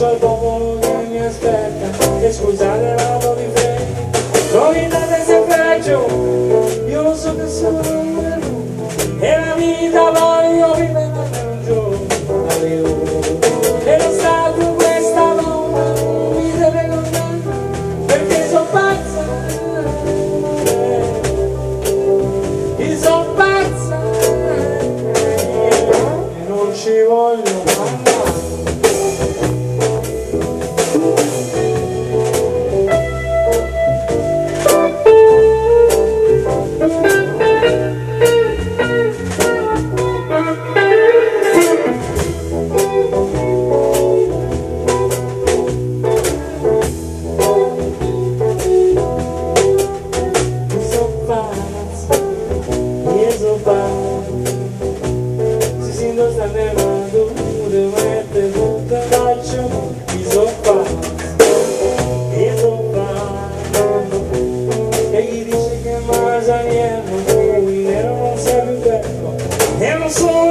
C'ho il popolo che mi aspetta e scusate la di fretta, rovinate se peggio, io lo so che sono un uomo e la vita voglio vivere un giorno e lo stato questa donna mi deve contare perché sono pazza, io sono pazza e non ci voglio mandare. Si si non sta nevando, mette tutto il faccio, mi so e chi dice che mangia niente, non sa più bello, e non so